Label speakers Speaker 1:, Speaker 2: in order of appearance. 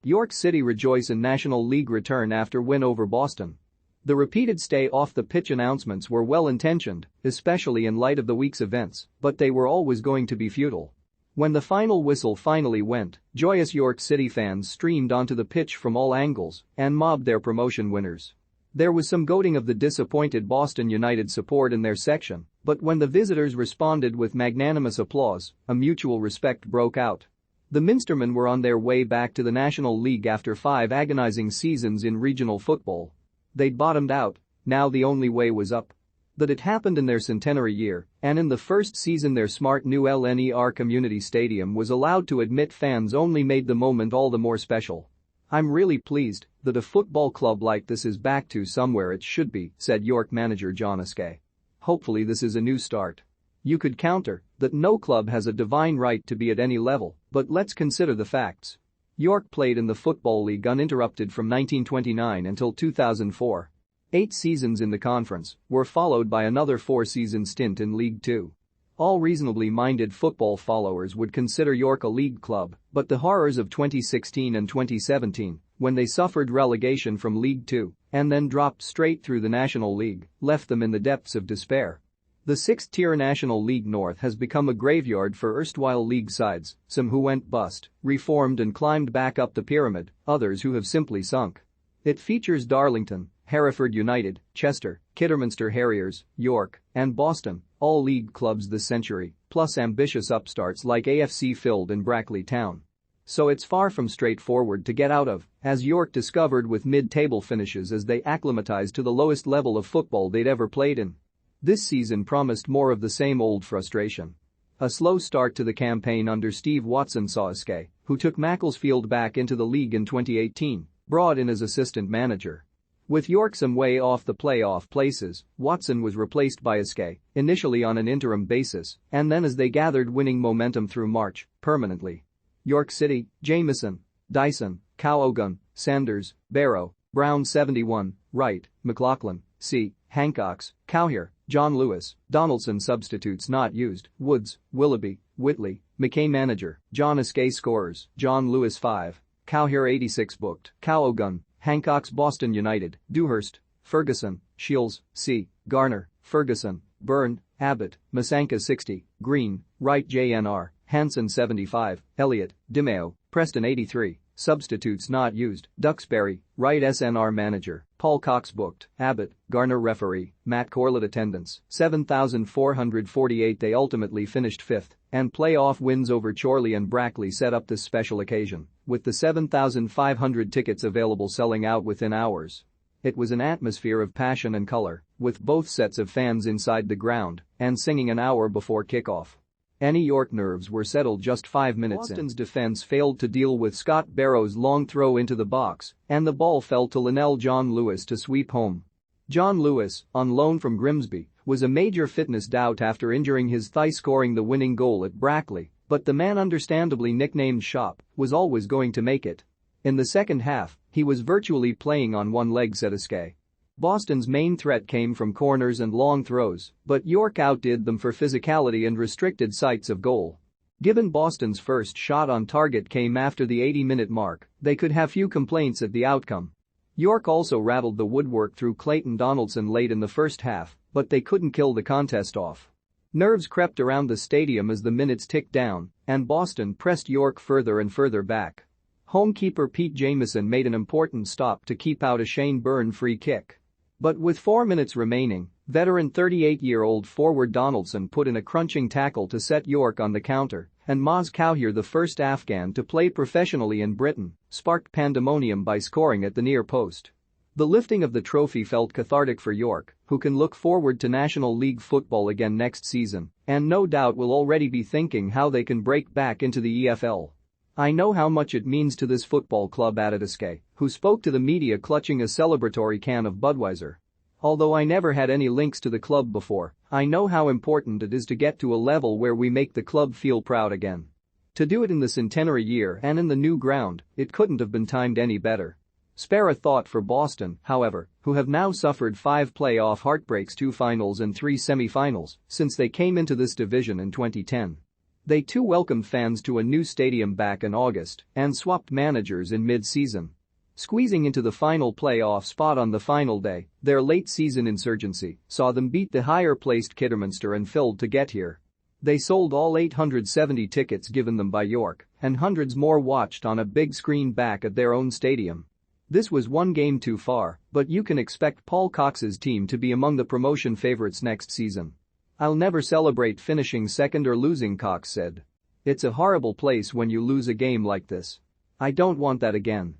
Speaker 1: York City rejoice in National League return after win over Boston. The repeated stay off the pitch announcements were well-intentioned, especially in light of the week's events, but they were always going to be futile. When the final whistle finally went, joyous York City fans streamed onto the pitch from all angles and mobbed their promotion winners. There was some goading of the disappointed Boston United support in their section, but when the visitors responded with magnanimous applause, a mutual respect broke out. The Minstermen were on their way back to the National League after 5 agonizing seasons in regional football. They'd bottomed out, now the only way was up. That it happened in their centenary year, and in the first season their smart new LNER Community Stadium was allowed to admit fans only made the moment all the more special. "I'm really pleased that a football club like this is back to somewhere it should be," said York manager John Askey. "Hopefully this is a new start." You could counter that no club has a divine right to be at any level, but let's consider the facts. York played in the Football League uninterrupted from 1929 until 2004. 8 seasons in the conference were followed by another 4-season stint in League Two. All reasonably minded football followers would consider York a league club, but the horrors of 2016 and 2017, when they suffered relegation from League Two and then dropped straight through the National League, left them in the depths of despair. The 6th-tier National League North has become a graveyard for erstwhile league sides, some who went bust, reformed and climbed back up the pyramid, others who have simply sunk. It features Darlington, Hereford United, Chester, Kidderminster Harriers, York, and Boston, all league clubs this century, plus ambitious upstarts like AFC Field and Brackley Town. So it's far from straightforward to get out of, as York discovered with mid-table finishes as they acclimatized to the lowest level of football they'd ever played in. This season promised more of the same old frustration. A slow start to the campaign under Steve Watson saw Askey, who took Macclesfield back into the league in 2018, brought in as assistant manager. With York some way off the playoff places, Watson was replaced by Askey, initially on an interim basis, and then as they gathered winning momentum through March, permanently. York City, Jameson, Dyson, Cowgan, Sanders, Barrow, Brown 71, Wright, McLaughlin, C. Hancocks, Cowher, John Lewis, Donaldson substitutes not used, Woods, Willoughby, Whitley, McKay manager, John Askey scorers, John Lewis 5, Cowher 86 booked, Cowgan, Hancocks Boston United, Dewhurst, Ferguson, Shields, C. Garner, Ferguson, Byrne, Abbott, Masanka 60, Green, Wright JNR, Hanson 75, Elliott, DiMeo, Preston 83, substitutes not used, Duxbury, Wright SNR manager, Paul Cox booked, Abbott, Garner referee, Matt Corlett attendance, 7,448. They ultimately finished 5th, and playoff wins over Chorley and Brackley set up this special occasion, with the 7,500 tickets available selling out within hours. It was an atmosphere of passion and color, with both sets of fans inside the ground and singing an hour before kickoff. Any York nerves were settled just 5 minutes in. Boston's defense failed to deal with Scott Barrow's long throw into the box, and the ball fell to Linnell John Lewis to sweep home. John Lewis, on loan from Grimsby, was a major fitness doubt after injuring his thigh scoring the winning goal at Brackley, but the man understandably nicknamed Shop was always going to make it. In the second half, he was virtually playing on one leg, said Askey. Boston's main threat came from corners and long throws, but York outdid them for physicality and restricted sights of goal. Given Boston's first shot on target came after the 80-minute mark, they could have few complaints at the outcome. York also rattled the woodwork through Clayton Donaldson late in the first half, but they couldn't kill the contest off. Nerves crept around the stadium as the minutes ticked down, and Boston pressed York further and further back. Homekeeper Pete Jameson made an important stop to keep out a Shane Byrne free kick. But with 4 minutes remaining, veteran 38-year-old forward Donaldson put in a crunching tackle to set York on the counter, and Moz Cowher, the first Afghan to play professionally in Britain, sparked pandemonium by scoring at the near post. The lifting of the trophy felt cathartic for York, who can look forward to National League football again next season, and no doubt will already be thinking how they can break back into the EFL. "I know how much it means to this football club," added Askey, who spoke to the media clutching a celebratory can of Budweiser. "Although I never had any links to the club before, I know how important it is to get to a level where we make the club feel proud again. To do it in the centenary year and in the new ground, it couldn't have been timed any better." Spare a thought for Boston, however, who have now suffered 5 playoff heartbreaks, 2 finals and 3 semi-finals, since they came into this division in 2010. They too welcomed fans to a new stadium back in August and swapped managers in mid-season. Squeezing into the final playoff spot on the final day, their late-season insurgency saw them beat the higher-placed Kidderminster and filled to get here. They sold all 870 tickets given them by York, and hundreds more watched on a big screen back at their own stadium. This was one game too far, but you can expect Paul Cox's team to be among the promotion favourites next season. "I'll never celebrate finishing second or losing," Cox said. "It's a horrible place when you lose a game like this. I don't want that again."